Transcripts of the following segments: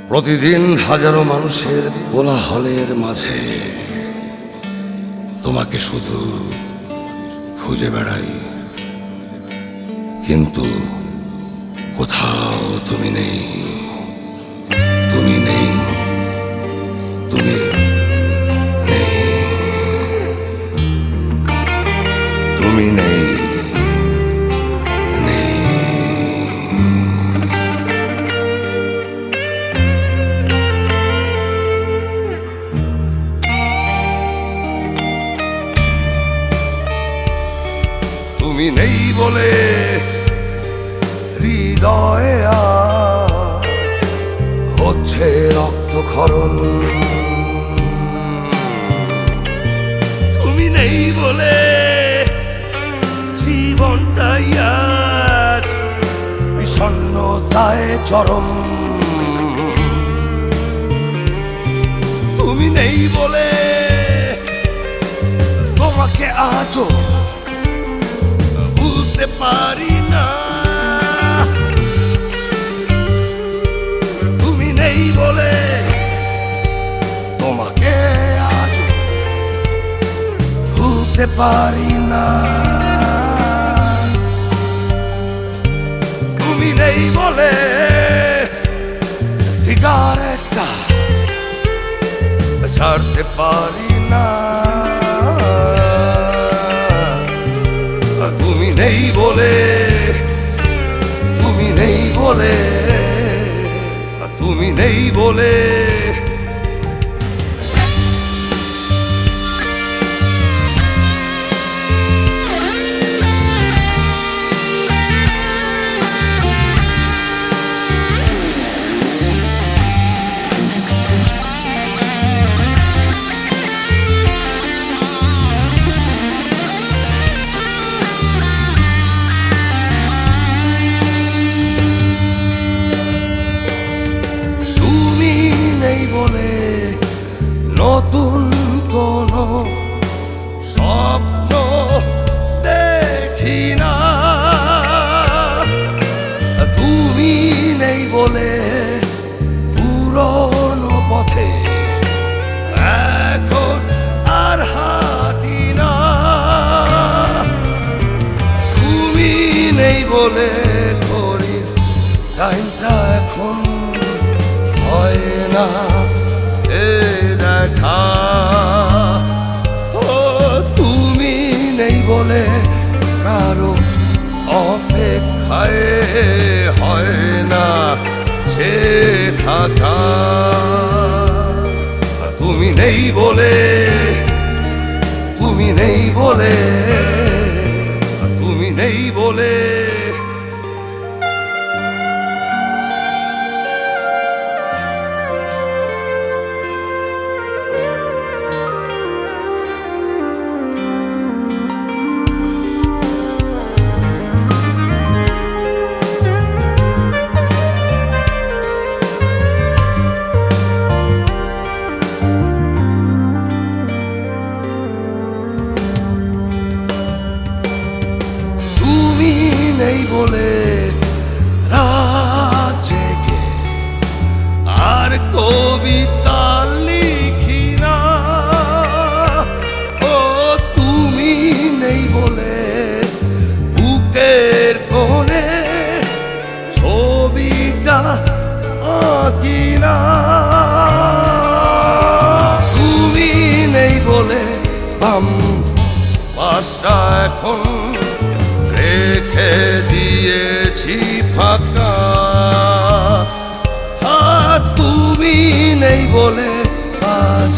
প্রতিদিন হাজারো মানুষের কোলাহলের মাঝে তোমাকে শুধু খুঁজে বেড়াই, কিন্তু কোথাও তুমি নেই। তুমি নেই, তুমি নেই, তুমি নেই, নেই। তুমি নেই বলে হৃদয়ে হচ্ছে রক্তক্ষরণ। তুমি নেই বলে জীবনটাই আজ বিষণ্ণতায় চরম। তুমি নেই বলে তোমাকে আজও বুঝতে পারি না। তুমি নেই বলে তোমাকে আজও বুঝতে পারি না। তুমি নেই বলে সিগারেটটা ছাড়তে পারি না। তুমি নেই বলে, তুমি নেই বলে, তুমি নেই বলে বলে নতুন কোন স্বপ্ন দেখি না। তুমি নেই বলে পুরনো পথে এখন আর হাঁটি না। তুমি নেই বলে ঘড়ির টাইমটা এখন হয় না দেখা। ও তুমি নেই বলে কারো অপেক্ষায় হয় না সে থাকা। তুমি নেই বলে, তুমি নেই বলে, তুমি নেই বলে নেই বলে রাত জেগে আর কবিতা লিখি না। ও তুমি নেই বলে বুকের কোণে ছবিটা আঁকি না। তুমি নেই বলে বাম পাশটা এখন রেখে দিয়েছি ফাঁকা। তুমি নেই বলে আজ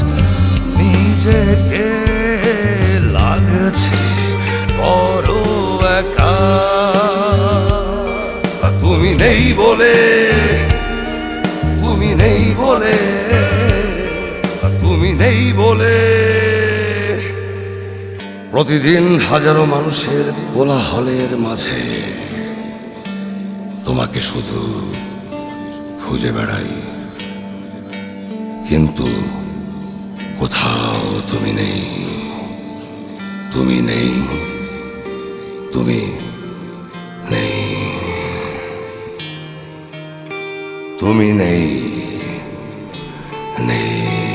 নিজেকে লাগছে বড় একা। তুমি নেই বলে, তুমি নেই বলে, তুমি নেই বলে প্রতিদিন হাজারো মানুষের কোলাহলের মাঝে তোমাকে শুধু খুঁজে বেড়াই, কিন্তু কোথাও তুমি নেই। তুমি নেই, তুমি নেই, তুমি নেই। নেই।